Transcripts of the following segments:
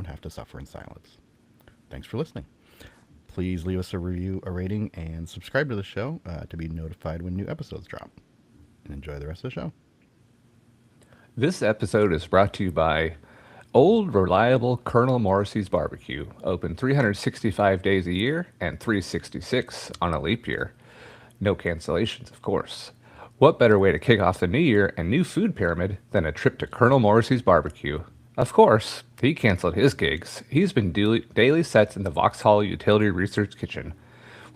don't have to suffer in silence. Thanks for listening. Please leave us a review, a rating, and subscribe to the show to be notified when new episodes drop. And enjoy the rest of the show. This episode is brought to you by Old Reliable Colonel Morrissey's Barbecue, open 365 days a year and 366 on a leap year. No cancellations, of course. What better way to kick off the new year and new food pyramid than a trip to Colonel Morrissey's Barbecue? Of course, he canceled his gigs. He's been daily sets in the Vauxhall Utility Research Kitchen.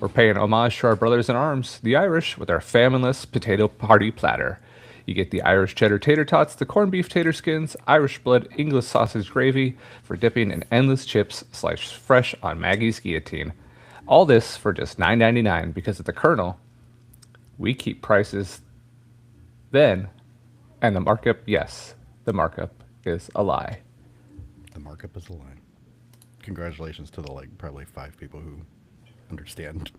We're paying homage to our brothers in arms, the Irish, with our family's potato party platter. You get the Irish cheddar tater tots, the corned beef tater skins, Irish blood, English sausage gravy for dipping in endless chips sliced fresh on Maggie's guillotine. All this for just $9.99 because at the Colonel, we keep prices then, and the markup, yes, the markup is a lie. The markup is a lie. Congratulations to the probably 5 people who understand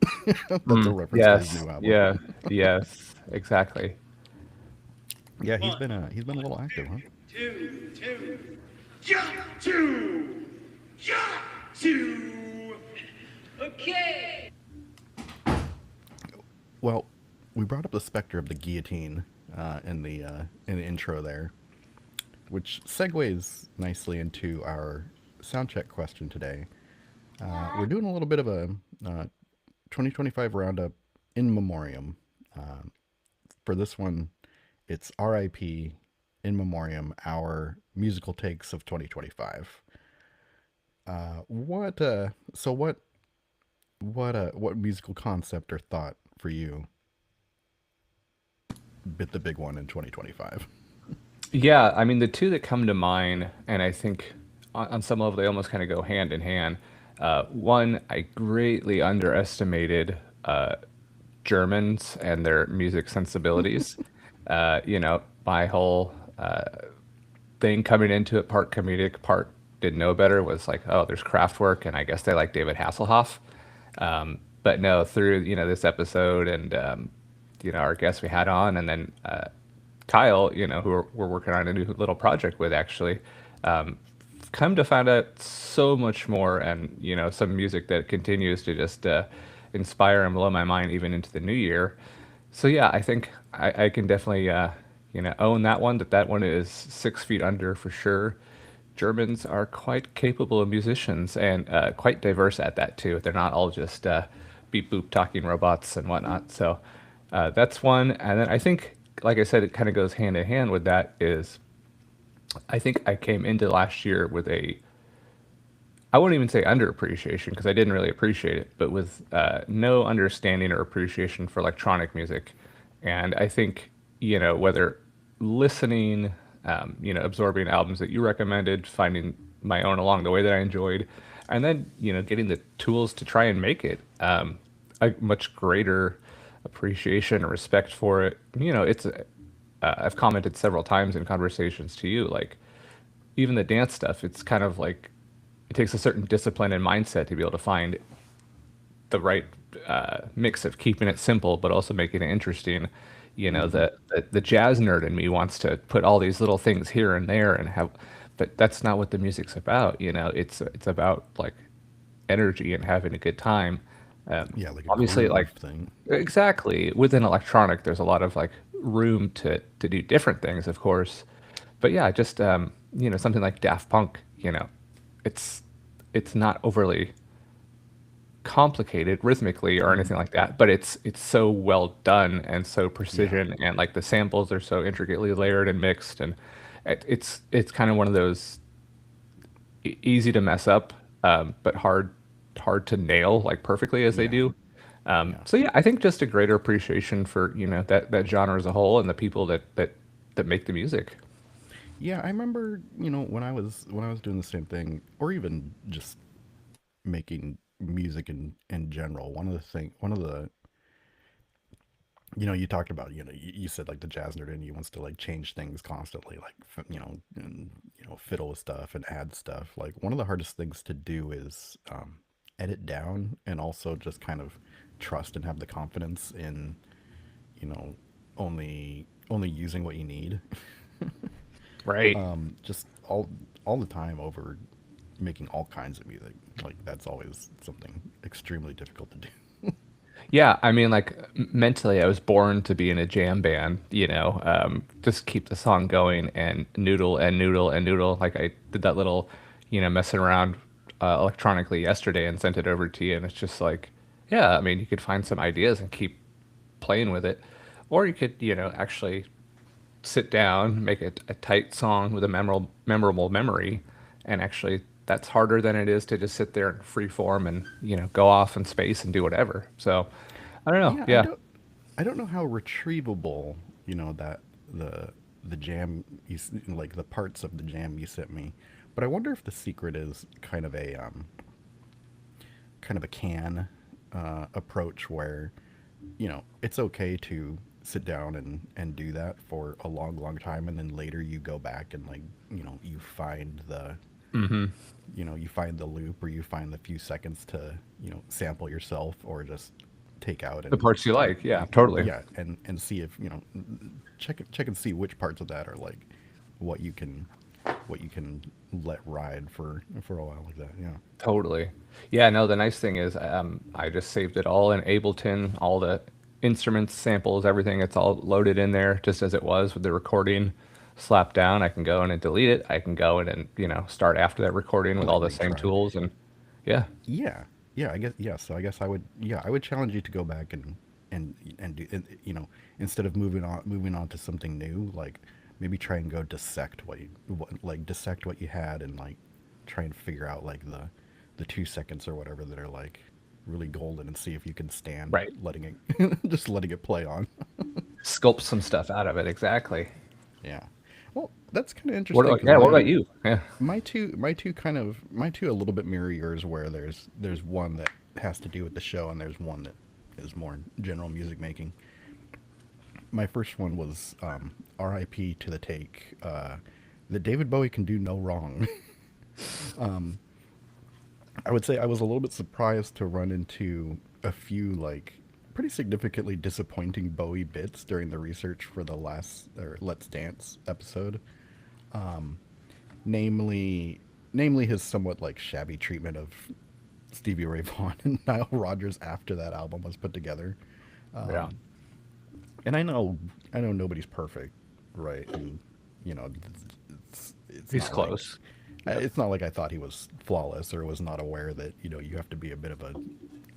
that's a reference to his Yes, new album. yeah, yes, exactly. Yeah, One, he's been a little active, huh? two, jump two, jump two. Okay. Well, we brought up the specter of the guillotine in the intro there, which segues nicely into our sound check question today. We're doing a little bit of a 2025 roundup in memoriam. For this one, it's RIP in memoriam, our musical takes of 2025. What musical concept or thought for you bit the big one in 2025? Yeah, I mean, the two that come to mind, and I think on some level they almost kind of go hand in hand. One, I greatly underestimated Germans and their music sensibilities. My whole thing coming into it, part comedic, part didn't know better, was like, oh, there's Kraftwerk, and I guess they like David Hasselhoff. But no, through this episode and our guests we had on, and then Kyle, who we're working on a new little project with actually, come to find out so much more, and some music that continues to just inspire and blow my mind even into the new year. So yeah, I think I can definitely own that one. That one is 6 feet under for sure. Germans are quite capable of musicians and quite diverse at that too. They're not all just beep boop talking robots and whatnot. So that's one. And then I think, like I said, it kind of goes hand in hand with that. Is I think I came into last year with I wouldn't even say underappreciation because I didn't really appreciate it, but with no understanding or appreciation for electronic music. And I think, whether listening, absorbing albums that you recommended, finding my own along the way that I enjoyed, and then, getting the tools to try and make it a much greater appreciation and respect for it. I've commented several times in conversations to you, like, even the dance stuff, it's kind of like it takes a certain discipline and mindset to be able to find the right mix of keeping it simple but also making it interesting. Mm-hmm. The jazz nerd in me wants to put all these little things here and there and have, but that's not what the music's about. It's about like energy and having a good time. Yeah, like a Obviously, like groove thing. exactly within electronic, there's a lot of like room to do different things, of course. But yeah, just something like Daft Punk. It's it's not overly complicated rhythmically or Mm-hmm. anything like that, but it's so well done and so Yeah, precision, and like the samples are so intricately layered and mixed, and it's kind of one of those easy to mess up, but hard to nail like perfectly as they yeah, do. yeah, So yeah, I think just a greater appreciation for that genre as a whole and the people that make the music. yeah. I remember, when I was doing the same thing, or even just making music in general. One of the you talked about, you said like the jazz nerd in you wants to like change things constantly, like and fiddle with stuff and add stuff. Like one of the hardest things to do is edit down, and also just kind of trust and have the confidence in you know only using what you need. Right. Just all the time over. making all kinds of music. Like that's always something extremely difficult to do. Yeah, I mean, like mentally, I was born to be in a jam band. Just keep the song going and noodle and noodle and noodle. Like I did that little, messing around electronically yesterday and sent it over to you, and it's just like, yeah, I mean, you could find some ideas and keep playing with it, or you could, actually sit down, make a tight song with a memorable memory, and actually that's harder than it is to just sit there and free form and go off in space and do whatever. So I don't know. Yeah, Yeah, I don't know how retrievable, that the the jam like the parts of the jam you sent me, but I wonder if the secret is kind of a can approach where it's okay to sit down and do that for a long time, and then later you go back and like you find the you find the loop, or you find the few seconds to sample yourself, or just take out the and parts you like. Yeah, totally. yeah, and see if check and see which parts of that are like what you can let ride for a while like that. Yeah. Totally. Yeah, no, the nice thing is I just saved it all in Ableton, all the instruments, samples, everything. It's all loaded in there just as it was with the recording slapped down. I can go in and delete it. I can go in and, start after that recording with Like all the same retry. tools. And yeah, Yeah, yeah. I guess yeah. So I guess I would I would challenge you to go back and do instead of moving on to something new, like maybe try and go dissect what you had, and like try and figure out like the 2 seconds or whatever that are like really golden, and see if you can stand right. letting it just letting it play on. Sculpt some stuff out of it. Exactly. Yeah. Well, that's kind of What interesting about, because yeah, what about you? Yeah. my two a little bit mirror yours, where there's one that has to do with the show, and there's one that is more general music making. My first one was R.I.P. to the take that David Bowie can do no wrong. I would say I was a little bit surprised to run into a few like pretty significantly disappointing Bowie bits during the research for the last or Let's Dance episode. Namely his somewhat like shabby treatment of Stevie Ray Vaughan and Nile Rodgers after that album was put together. Yeah. And I know nobody's perfect, right? And it's He's not like close. Yep. it's not like I thought he was flawless, or was not aware that you have to be a bit of a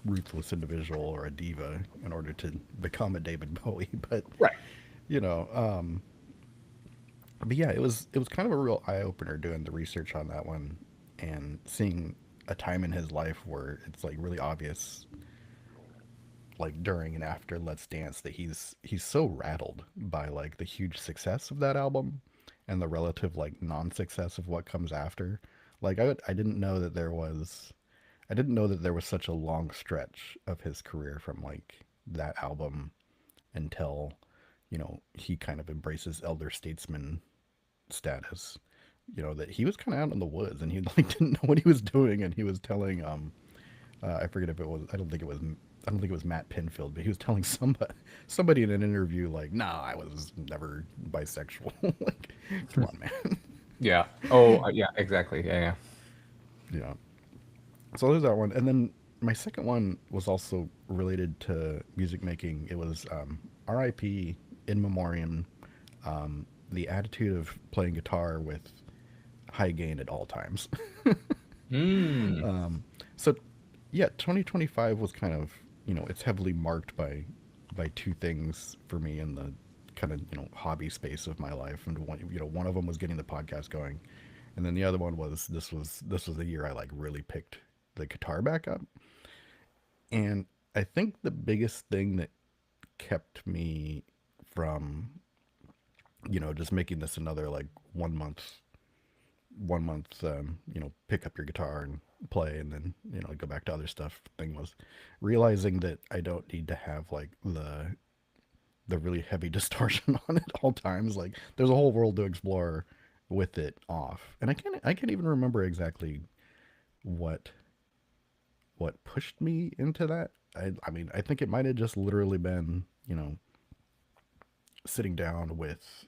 ruthless individual or a diva in order to become a David Bowie. But Right. you know, um, but yeah, it was kind of a real eye opener doing the research on that one, and seeing a time in his life where it's like really obvious, like during and after Let's Dance, that he's so rattled by like the huge success of that album and the relative like non-success of what comes after. Like I didn't know that there was such a long stretch of his career from like that album until he kind of embraces elder statesman status. That he was kind of out in the woods, and he like didn't know what he was doing, and he was telling I forget if it was. I don't think it was Matt Pinfield, but he was telling somebody in an interview like, "Nah, I was never bisexual." Like, come on, man. Yeah. Oh, yeah, exactly. Yeah, yeah. Yeah. So there's that one, and then my second one was also related to music making. It was R.I.P. in memoriam. The attitude of playing guitar with high gain at all times. Mm. So yeah, 2025 was kind of, it's heavily marked by two things for me in the kind of, hobby space of my life. And one of them was getting the podcast going. And then the other one was this was the year I like really picked the guitar back up. And I think the biggest thing that kept me from, just making this another like 1 month, pick up your guitar and play, and then go back to other stuff thing, was realizing that I don't need to have like the really heavy distortion on at all times. Like there's a whole world to explore with it off, and I can't even remember exactly what pushed me into that. I mean, I think it might have just literally been sitting down with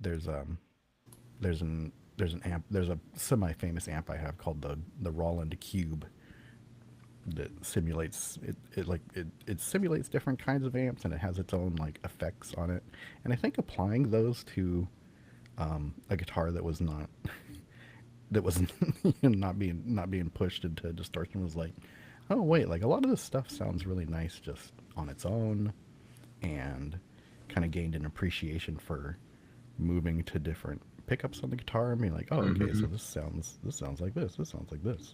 there's there's an there's an amp, there's a semi-famous amp I have called the Roland Cube that simulates it simulates different kinds of amps, and it has its own like effects on it. And I think applying those to a guitar that was not that was not being pushed into distortion was like, oh wait, like a lot of this stuff sounds really nice just on its own, and kind of gained an appreciation for moving to different pickups on the guitar. I mean, like, oh, okay, so this sounds like this sounds like this.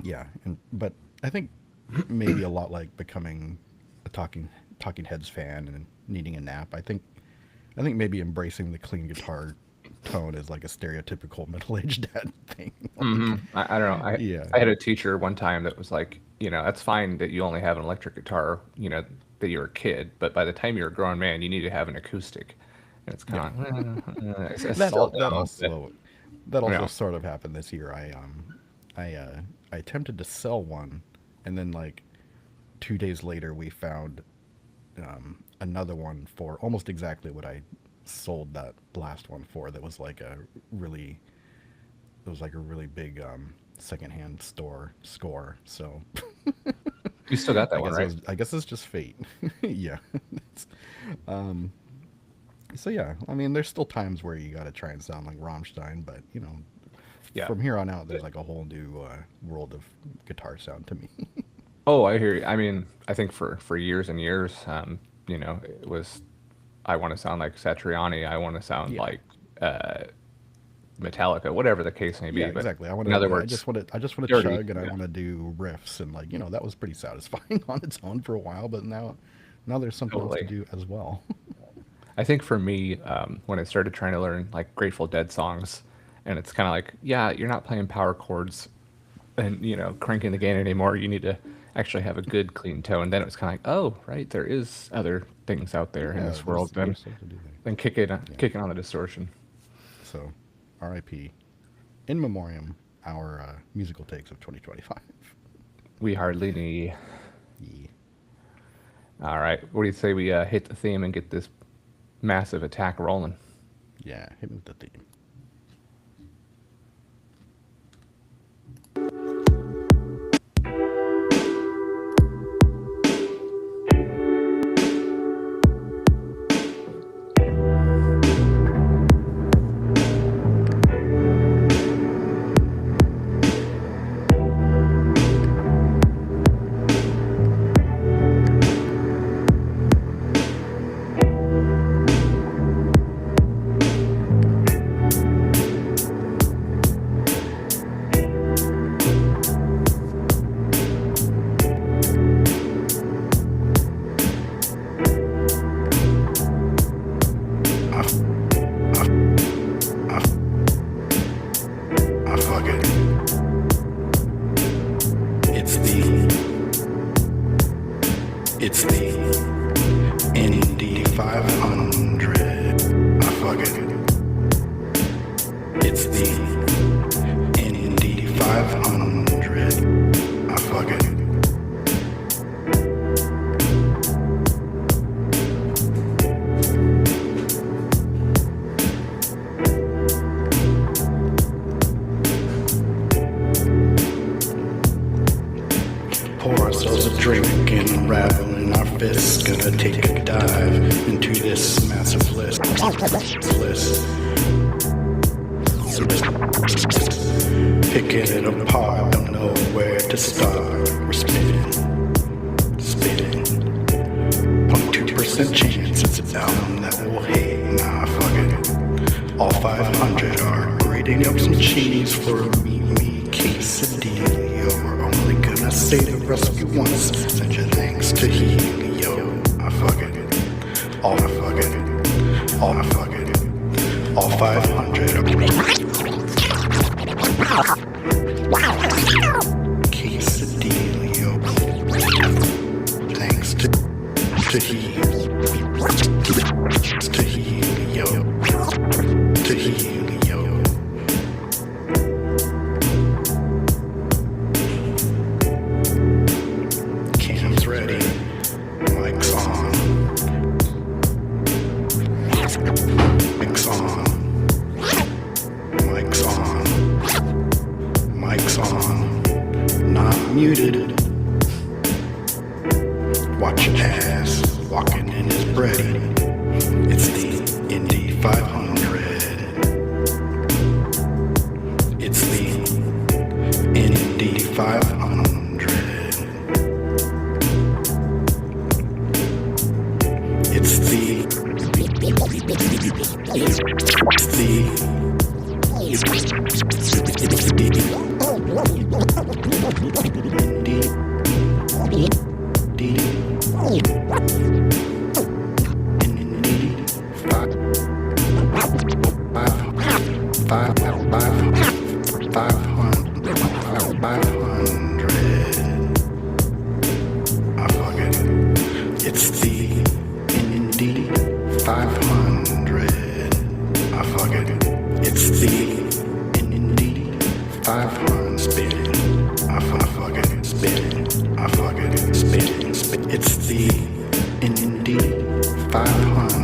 Yeah, but I think maybe a lot like becoming a Talking Heads fan and needing a nap. I think maybe embracing the clean guitar tone is like a stereotypical middle-aged dad thing. I don't know. I had a teacher one time that was like, that's fine that you only have an electric guitar, that you're a kid, but by the time you're a grown man, you need to have an acoustic. And it's kind of that also sort of happened this year. I attempted to sell one, and then like 2 days later we found another one for almost exactly what I sold that last one for. That was like a really big secondhand score. So you still got that one, right? I guess it's just fate. Yeah. So yeah, I mean, there's still times where you got to try and sound like Rammstein, but from here on out, there's like a whole new world of guitar sound to me. Oh, I hear you. I mean, I think for years and years, it was, I want to sound like Satriani. I want to sound like Metallica, whatever the case may be. Yeah, But exactly. in other words, I just want to dirty. chug, and I want to do riffs, and like that was pretty satisfying on its own for a while. But now there's something else to do as well. I think for me, when I started trying to learn like Grateful Dead songs, and it's kind of like, yeah, you're not playing power chords and cranking the gain anymore. You need to actually have a good clean tone. Then it was kind of like, oh, right, there is other things out there in this world than kicking on the distortion. So, R.I.P. in memoriam, our musical takes of 2025. We hardly need. Yeah. All right, what do you say we hit the theme and get this massive attack rolling? Yeah, hit me with the theme. It's the Indy 500. I fuck it. It's the Indy 500. I fuck it. Pour ourselves a drink and unraveling our fists. Gonna take a dive into this massive bliss. Picking it apart, don't know where to start. We're spitting. 0.2% chance it's a album that we'll hate. Nah, fuck it. All 500 are grating up some cheese for a meat quesadilla. We're only gonna say the recipe once. Send your thanks to Helio. I fuck it. All I fuck it. All I fuck it. All 500 are quesadilla. Thanks to Helio. To Helio. To Helio. Cam's ready. Mic's on. Mic's on. muted. Watch your ass walking in his bread. It's the Indy 500. It's the Indy 500. It's the It's the Indy 500. I fuck it. It's the Indy 500. Spin it. I fuck it. Spin it. I fuck it. Spin it. Spin it. It's the Indy 500.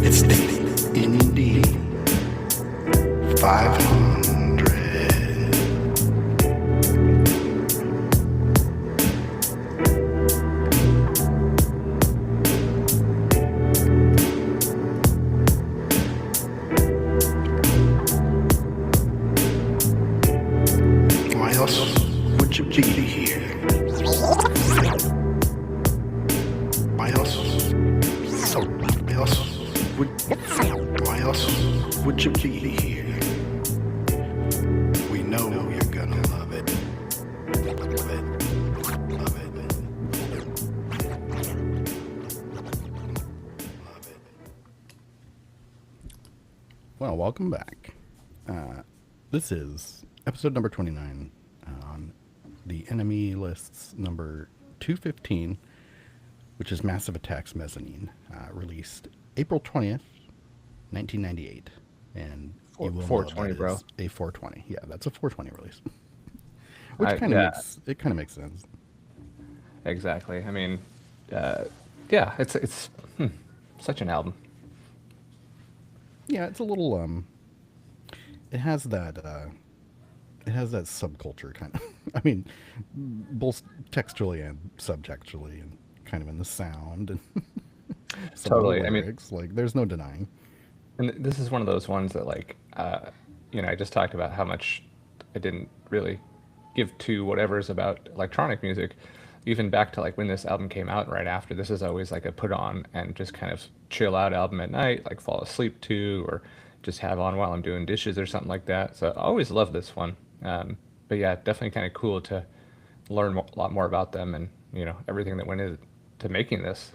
It's the Indy 500. Why else would you be here? Why else? Why else would you be here? We know you're gonna love it. Love it. Love it. Love it. Well, welcome back. This is episode number 29 on the enemy lists number 215, which is Massive Attacks Mezzanine, released April 20th, 1998. And you will know 420, that bro. is a 420. Yeah, that's a 420 release. Which kind of makes sense. Exactly. I mean, yeah, it's such an album. Yeah, it's a little it has that subculture kind of. I mean, both textually and subtextually, and kind of in the sound and some of the Totally. I mean, lyrics. Like, there's no denying. and this is one of those ones that, like, I just talked about how much I didn't really give to whatever's about electronic music. Even back to like when this album came out, right after, this is always like a put on and just kind of chill out album at night, like fall asleep to, or just have on while I'm doing dishes or something like that. So I always love this one. But yeah, definitely kind of cool to learn a lot more about them and everything that went into making this.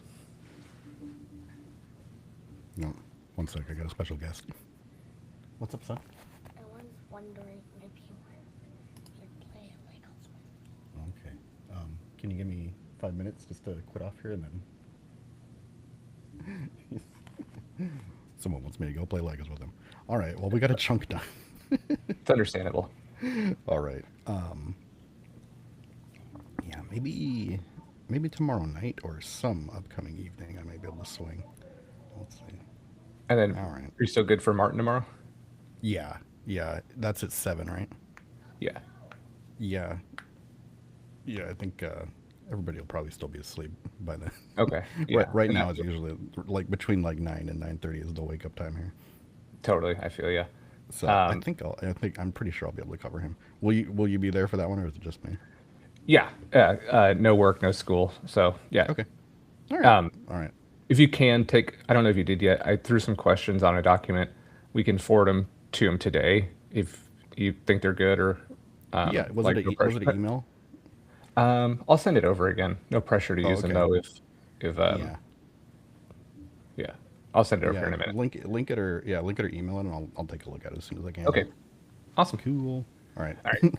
No, one sec. I got a special guest. What's up, son? I was wondering if you could play a Lego song. Okay. Can you give me 5 minutes just to quit off here and then? Someone wants me to go play Legos with them. All right. Well, we got a chunk done. It's understandable. All right. Yeah, maybe tomorrow night or some upcoming evening I may be able to swing. Let's see. And then, All right. are you still good for Martin tomorrow? Yeah, that's at 7, right? Yeah. Yeah. I think everybody will probably still be asleep by then. Okay. Yeah. Right And now that's it's usually like between like 9 and 9:30 is the wake up time here. totally. I feel yeah. So I think I'm pretty sure I'll be able to cover him. Will you be there for that one, or is it just me? Yeah. No work, no school. So yeah. Okay. All right. Um, All right. If you can take, I don't know if you did yet. I threw some questions on a document. We can forward them to him today if you think they're good or. Yeah. Was like it no an pressure. email? I'll send it over again. No pressure to use them okay. though. If Yeah. yeah, I'll send it over Yeah. here in a minute. Link it or email it, and I'll take a look at it as soon as I can. Okay. Awesome. Cool. All right. All right.